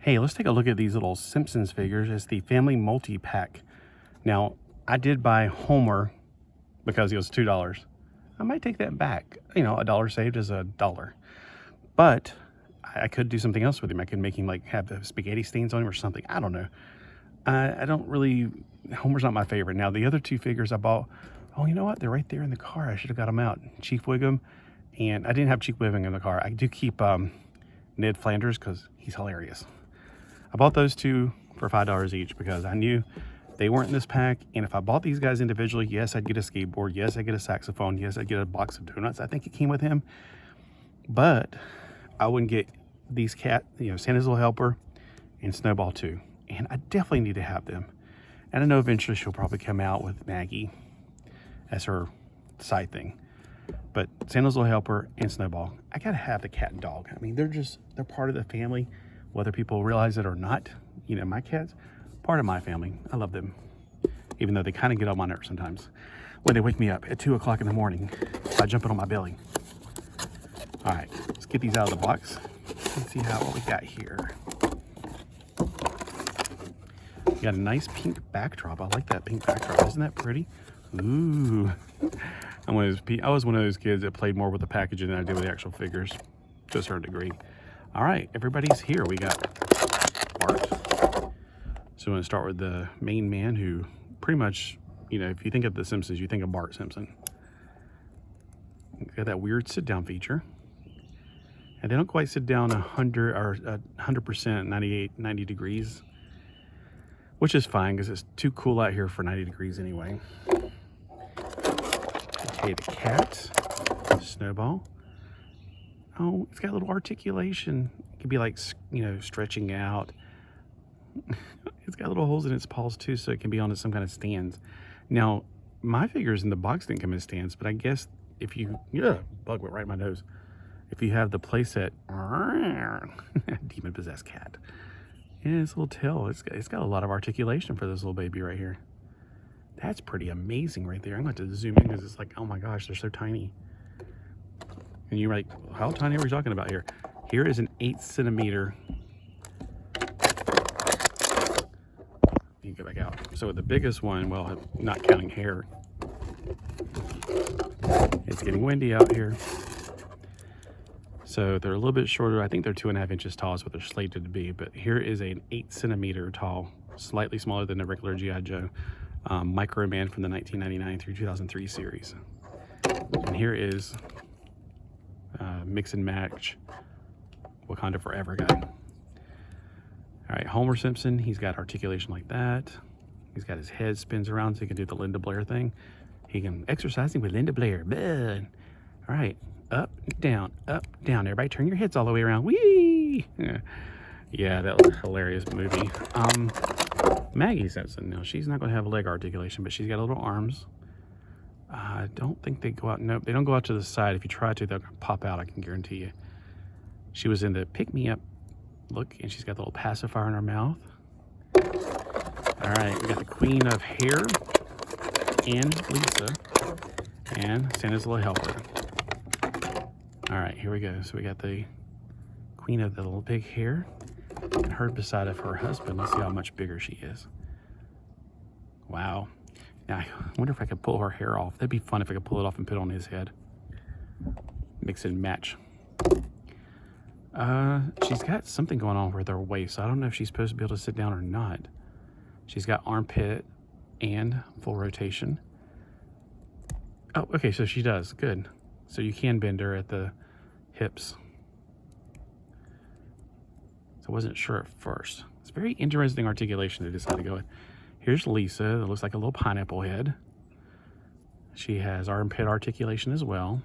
Hey, let's take a look at these little Simpsons figures. It's the family multi-pack. Now, I did buy Homer because it was $2. I might take that back. You know, $1 saved is $1. But I could do something else with him. I could make him like have the spaghetti stains on him or something. I don't know. I don't really, Homer's not my favorite. Now, the other two figures I bought, oh, you know what? They're right there in the car. I should have got them out. Chief Wiggum, and I didn't have Chief Wiggum in the car. I do keep Ned Flanders because he's hilarious. I bought those two for $5 each because I knew they weren't in this pack. And if I bought these guys individually, yes, I'd get a skateboard. Yes, I'd get a saxophone. Yes, I'd get a box of donuts. I think it came with him. But I wouldn't get these Santa's Little Helper and Snowball too. And I definitely need to have them. And I know eventually she'll probably come out with Maggie as her side thing. But Santa's Little Helper and Snowball, I gotta have the cat and dog. I mean, they're part of the family, whether people realize it or not. You know, my cat's part of my family. I love them, even though they kind of get on my nerves sometimes when they wake me up at 2 o'clock in the morning by jumping on my belly. All right, let's get these out of the box and see what we got here. We got a nice pink backdrop. I like that pink backdrop. Isn't that pretty? Ooh. I was one of those kids that played more with the packaging than I did with the actual figures, to a certain degree. All right, everybody's here. We got Bart. So I'm going to start with the main man who pretty much, you know, if you think of The Simpsons, you think of Bart Simpson. Got that weird sit-down feature. And they don't quite sit down 100%, 90 degrees, which is fine because it's too cool out here for 90 degrees anyway. Okay, the cat, Snowball. Oh, it's got a little articulation. It could be like, you know, stretching out. It's got little holes in its paws too, so it can be on some kind of stands. Now, my figures in the box didn't come in stands, but I guess if you, bug went right in my nose. If you have the playset, demon-possessed cat. Yeah, its little tail, it's got a lot of articulation for this little baby right here. That's pretty amazing right there. I'm going to have to zoom in because it's like, oh my gosh, they're so tiny. And you're like, how tiny are we talking about here? Here is an 8-centimeter. You can go back out. So the biggest one, well, not counting hair, it's getting windy out here. So they're a little bit shorter. I think they're 2.5 inches tall is what they're slated to be. But here is an 8-centimeter tall, slightly smaller than the regular G.I. Joe Micro Man from the 1999 through 2003 series. And here is mix and match Wakanda Forever guy. All right, Homer Simpson, he's got articulation like that. He's got his head spins around so he can do the Linda Blair thing. He can exercising with Linda Blair. Bud. All right, up, down, up, down. Everybody turn your heads all the way around. Whee! Yeah, that was a hilarious movie. Maggie Simpson, now she's not gonna have leg articulation, but she's got little arms. I don't think they go out, nope, they don't go out to the side. If you try to, they'll pop out, I can guarantee you. She was in the Pick Me Up look, and she's got the little pacifier in her mouth. All right, we got the Queen of Hair and Lisa and Santa's Little Helper. All right, here we go. So we got the Queen of the Little Big Hair and her beside of her husband. Let's see how much bigger she is. Wow. Now, I wonder if I could pull her hair off. That'd be fun if I could pull it off and put it on his head. Mix and match. She's got something going on with her waist. I don't know if she's supposed to be able to sit down or not. She's got armpit and full rotation. Oh, okay, so she does. Good. So you can bend her at the hips. So I wasn't sure at first. It's very interesting articulation they decided to go with. Here's Lisa. That looks like a little pineapple head. She has armpit articulation as well.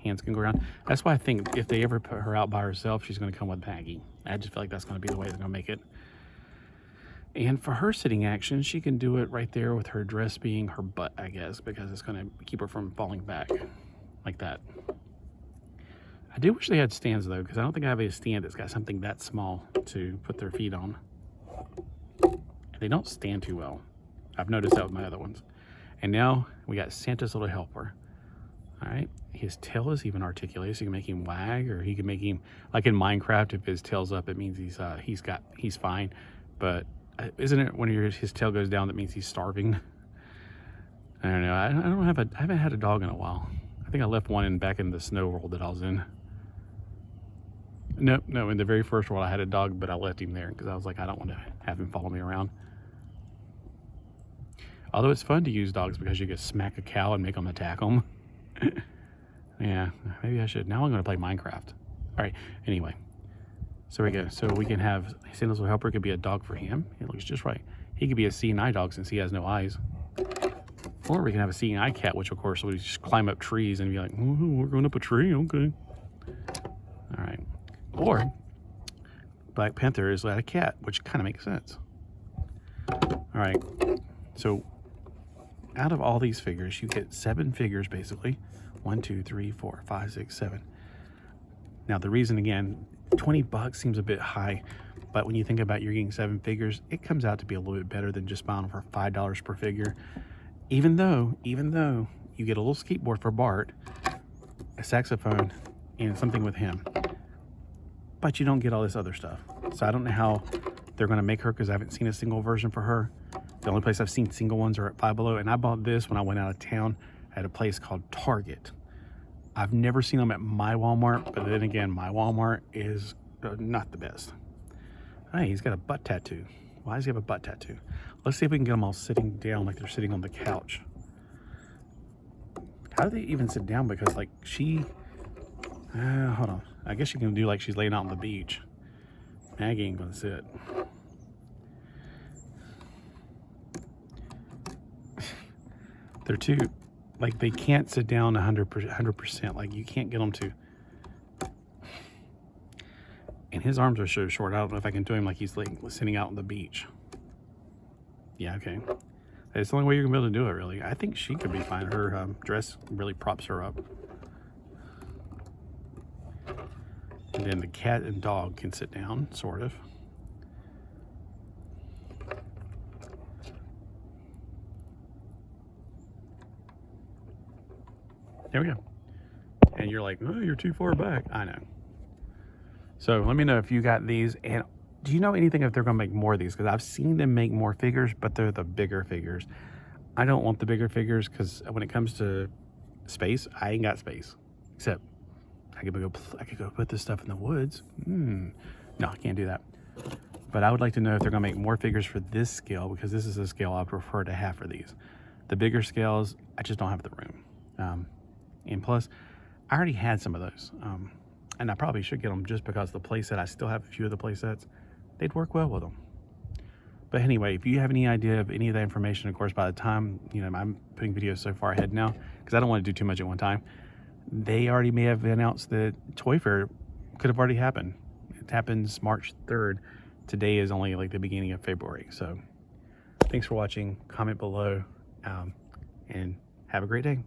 Hands can go around. That's why I think if they ever put her out by herself, she's going to come with Maggie. I just feel like that's going to be the way they're going to make it. And for her sitting action, she can do it right there with her dress being her butt, I guess, because it's going to keep her from falling back like that. I do wish they had stands, though, because I don't think I have a stand that's got something that small to put their feet on. And they don't stand too well. I've noticed that with my other ones. And now we got Santa's Little Helper. All right. his tail is even articulated, so you can make him wag, or he can make him, like in Minecraft, if his tail's up, it means he's fine. But isn't it when his tail goes down, that means he's starving? I don't know. I haven't had a dog in a while. I think I left one back in the snow world that I was in. No, in the very first world I had a dog, but I left him there because I was like, I don't want to have him follow me around. Although it's fun to use dogs because you can smack a cow and make them attack them. Yeah, maybe I should. Now I'm going to play Minecraft. All right, anyway. So we go. So we can have Santa's little helper could be a dog for him. It looks just right. He could be a seeing eye dog since he has no eyes. Or we can have a seeing eye cat, which of course would just climb up trees and be like, "Ooh, we're going up a tree, okay." All right. Or Black Panther is like a cat, which kind of makes sense. All right. So out of all these figures, you get 7 figures basically. 1, 2, 3, 4, 5, 6, 7. Now the reason, again, $20 seems a bit high, but when you think about you're getting 7 figures, it comes out to be a little bit better than just buying them for $5 per figure. Even though you get a little skateboard for Bart, a saxophone, and something with him, but you don't get all this other stuff. So I don't know how they're going to make her, because I haven't seen a single version for her. The only place I've seen single ones are at Five Below, and I bought this when I went out of town at a place called Target. I've never seen them at my Walmart, but then again, my Walmart is not the best. Hey, he's got a butt tattoo. Why does he have a butt tattoo? Let's see if we can get them all sitting down like they're sitting on the couch. How do they even sit down? Because like hold on. I guess you can do like she's laying out on the beach. Maggie ain't gonna sit. They're too, like they can't sit down 100%. Like you can't get them to. And his arms are so short. I don't know if I can do him like he's like sitting out on the beach. Yeah, okay. It's the only way you're gonna be able to do it, really. I think she could be fine. Her dress really props her up. And then the cat and dog can sit down, sort of. There we go. And you're like, oh, you're too far back. I know. So let me know if you got these. And do you know anything if they're going to make more of these? Because I've seen them make more figures, but they're the bigger figures. I don't want the bigger figures because when it comes to space, I ain't got space. Except I could go put this stuff in the woods. No, I can't do that. But I would like to know if they're going to make more figures for this scale, because this is a scale I prefer to have for these. The bigger scales, I just don't have the room. And plus, I already had some of those. And I probably should get them just because the playset, I still have a few of the playsets. They'd work well with them. But anyway, if you have any idea of any of that information, of course, by the time, I'm putting videos so far ahead now, because I don't want to do too much at one time. They already may have announced that Toy Fair could have already happened. It happens March 3rd. Today is only like the beginning of February. So thanks for watching. Comment below and have a great day.